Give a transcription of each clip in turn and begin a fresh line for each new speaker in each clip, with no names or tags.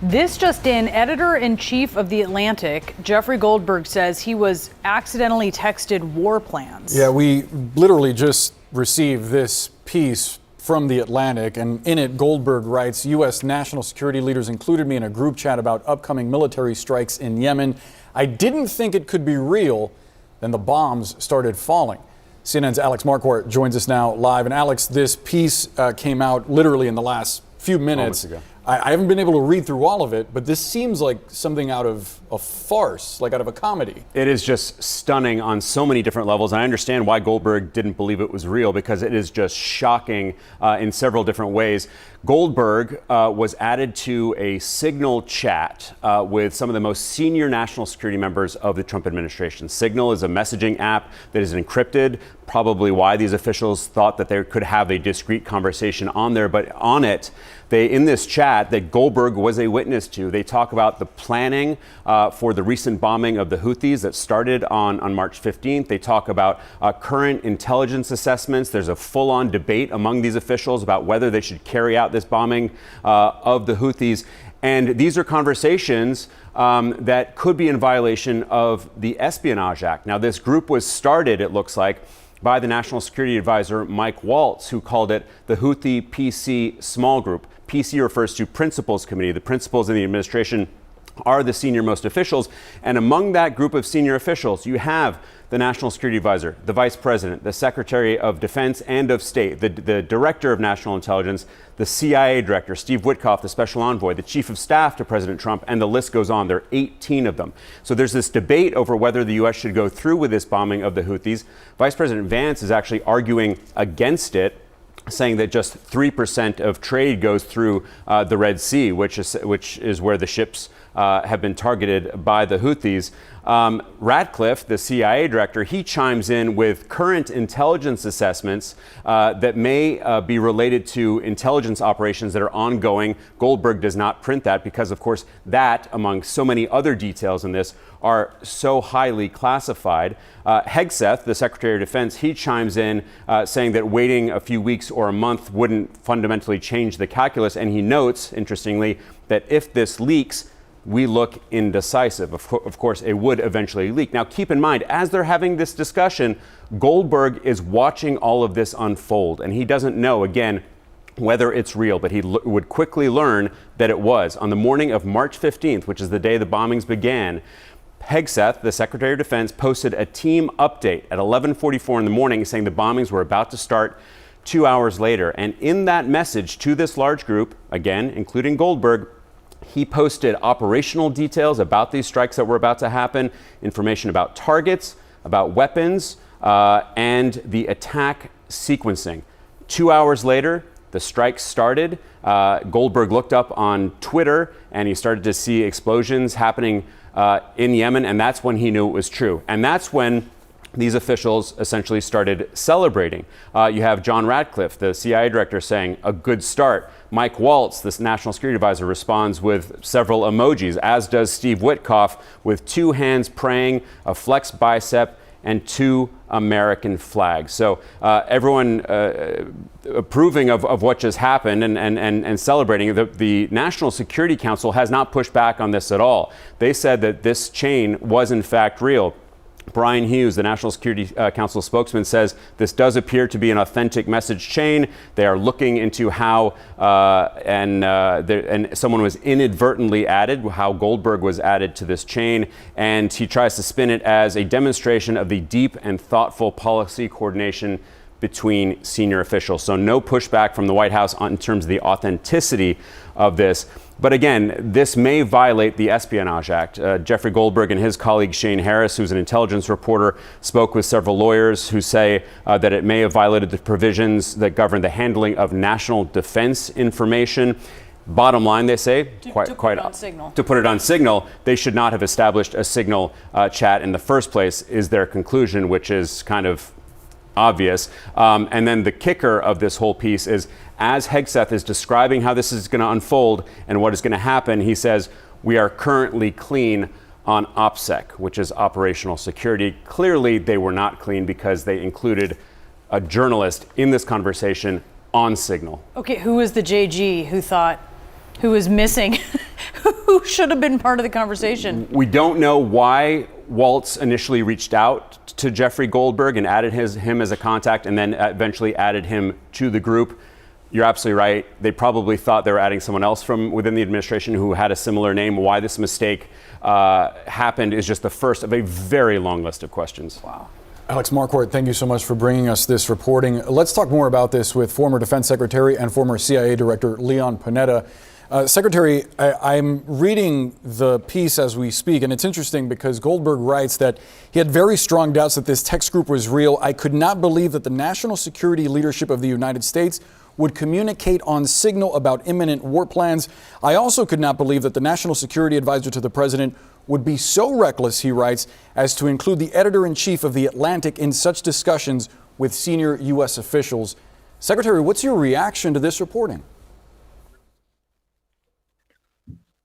This just in, editor-in-chief of The Atlantic, Jeffrey Goldberg, says he was accidentally texted war plans.
Yeah, we literally just received this piece from The Atlantic, and in it, Goldberg writes, U.S. national security leaders included me in a group chat about upcoming military strikes in Yemen. I didn't think it could be real. Then the bombs started falling. CNN's Alex Marquardt joins us now live. And Alex, this piece came out literally in the last few minutes. I haven't been able to read through all of it, but this seems like something out of a farce, like out of a comedy.
It is just stunning on so many different levels. And I understand why Goldberg didn't believe it was real, because it is just shocking in several different ways. Goldberg was added to a Signal chat with some of the most senior national security members of the Trump administration. Signal is a messaging app that is encrypted, probably why these officials thought that they could have a discreet conversation on there. But on it, in this chat that Goldberg was a witness to, they talk about the planning for the recent bombing of the Houthis that started on March 15th. They talk about current intelligence assessments. There's a full-on debate among these officials about whether they should carry out this bombing of the Houthis. And these are conversations that could be in violation of the Espionage Act. Now, this group was started, it looks like, by the National Security Advisor Mike Waltz, who called it the Houthi PC Small Group. PC refers to Principals Committee. The principals in the administration are the senior-most officials. And among that group of senior officials, you have the National Security Advisor, the Vice President, the Secretary of Defense and of State, the Director of National Intelligence, the CIA Director, Steve Witkoff, the Special Envoy, the Chief of Staff to President Trump, and the list goes on. There are 18 of them. So there's this debate over whether the U.S. should go through with this bombing of the Houthis. Vice President Vance is actually arguing against it, saying that just 3% of trade goes through the Red Sea, which is where the ships have been targeted by the Houthis. Ratcliffe, the CIA director, he chimes in with current intelligence assessments that may be related to intelligence operations that are ongoing. Goldberg does not print that because, of course, that, among so many other details in this, are so highly classified. Hegseth, the Secretary of Defense, he chimes in saying that waiting a few weeks or a month wouldn't fundamentally change the calculus. And he notes, interestingly, that if this leaks, we look indecisive. Of course, it would eventually leak. Now, keep in mind, as they're having this discussion, Goldberg is watching all of this unfold, and he doesn't know, again, whether it's real, but he would quickly learn that it was. On the morning of March 15th, which is the day the bombings began, Hegseth, the Secretary of Defense, posted a team update at 11:44 in the morning saying the bombings were about to start 2 hours later. And in that message to this large group, again, including Goldberg, he posted operational details about these strikes that were about to happen, information about targets, about weapons, and the attack sequencing. 2 hours later, the strikes started. Goldberg looked up on Twitter, and he started to see explosions happening in Yemen, and that's when he knew it was true. And that's when these officials essentially started celebrating. You have John Ratcliffe, the CIA director, saying, a good start. Mike Waltz, this National Security Advisor, responds with several emojis, as does Steve Witkoff, with two hands praying, a flexed bicep, and two American flags. So everyone approving of what just happened and celebrating. The National Security Council has not pushed back on this at all. They said that this chain was in fact real. Brian Hughes, the National Security Council spokesman, says this does appear to be an authentic message chain. They are looking into how and someone was inadvertently added, how Goldberg was added to this chain, and he tries to spin it as a demonstration of the deep and thoughtful policy coordination between senior officials. So no pushback from the White House in terms of the authenticity of this. But again, this may violate the Espionage Act. Jeffrey Goldberg and his colleague Shane Harris, who's an intelligence reporter, spoke with several lawyers who say that it may have violated the provisions that govern the handling of national defense information. Bottom line, they say,
to put it on Signal,
they should not have established a Signal chat in the first place, is their conclusion, which is kind of obvious. And then the kicker of this whole piece is, as Hegseth is describing how this is going to unfold and what is going to happen, he says, we are currently clean on OPSEC, which is operational security. Clearly, they were not clean because they included a journalist in this conversation on Signal.
Okay, who was the JG who thought who is missing, who should have been part of the conversation.
We don't know why Waltz initially reached out to Jeffrey Goldberg and added him as a contact and then eventually added him to the group. You're absolutely right. They probably thought they were adding someone else from within the administration who had a similar name. Why this mistake happened is just the first of a very long list of questions.
Wow.
Alex Marquardt, thank you so much for bringing us this reporting. Let's talk more about this with former Defense Secretary and former CIA Director Leon Panetta. Secretary, I'm reading the piece as we speak, and it's interesting because Goldberg writes that he had very strong doubts that this text group was real. I could not believe that the national security leadership of the United States would communicate on signal about imminent war plans. I also could not believe that the national security advisor to the president would be so reckless, he writes, as to include the editor-in-chief of The Atlantic in such discussions with senior U.S. officials. Secretary, what's your reaction to this reporting?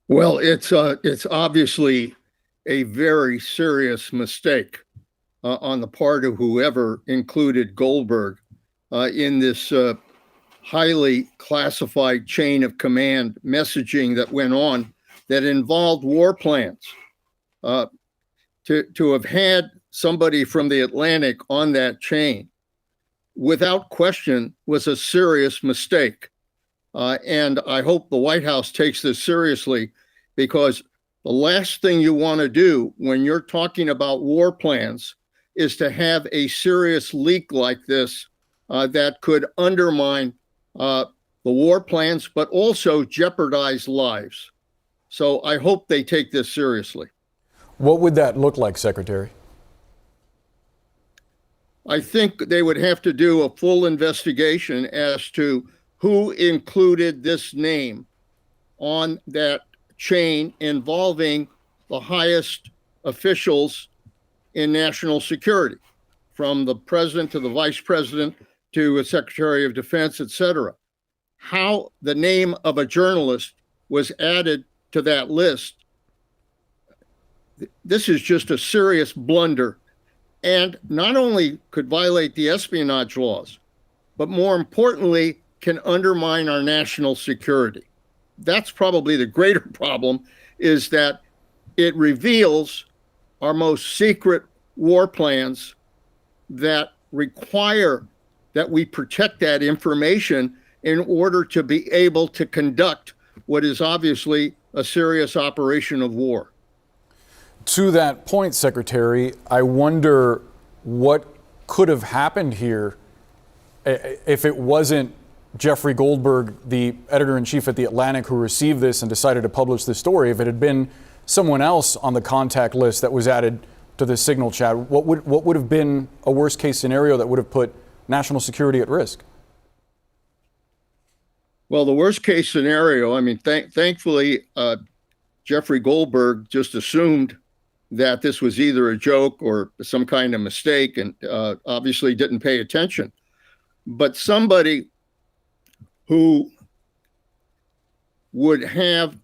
Well, it's obviously a very serious mistake on the part of whoever included Goldberg in this highly classified chain of command messaging that went on that involved war plans. To have had somebody from the Atlantic on that chain, without question, was a serious mistake. And I hope the White House takes this seriously, because the last thing you want to do when you're talking about war plans is to have a serious leak like this that could undermine the war plans, but also jeopardize lives. So I hope they take this seriously.
What would that look like, Secretary?
I think they would have to do a full investigation as to who included this name on that chain involving the highest officials in national security, from the president to the vice president to a secretary of defense, et cetera. How the name of a journalist was added to that list. This is just a serious blunder, and not only could violate the espionage laws, but more importantly, can undermine our national security. That's probably the greater problem, is that it reveals our most secret war plans that require that we protect that information in order to be able to conduct what is obviously a serious operation of war.
To that point, Secretary, I wonder what could have happened here if it wasn't Jeffrey Goldberg, the editor-in-chief at The Atlantic, who received this and decided to publish this story. If it had been someone else on the contact list that was added to the signal chat, what would have been a worst-case scenario that would have put national security at risk?
Well, the worst-case scenario, I mean, thankfully, Jeffrey Goldberg just assumed that this was either a joke or some kind of mistake, and obviously didn't pay attention. But somebody who would have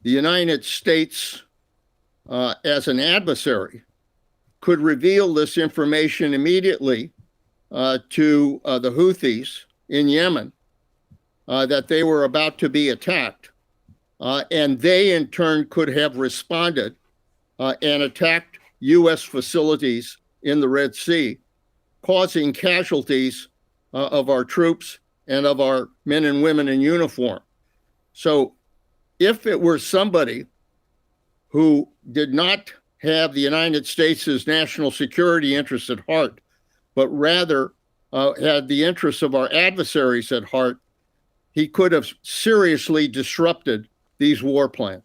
the United States as an adversary could reveal this information immediately to the Houthis in Yemen, that they were about to be attacked. And they, in turn, could have responded and attacked U.S. facilities in the Red Sea, causing casualties of our troops and of our men and women in uniform. So if it were somebody who did not have the United States' national security interests at heart, but rather had the interests of our adversaries at heart, he could have seriously disrupted these war plans.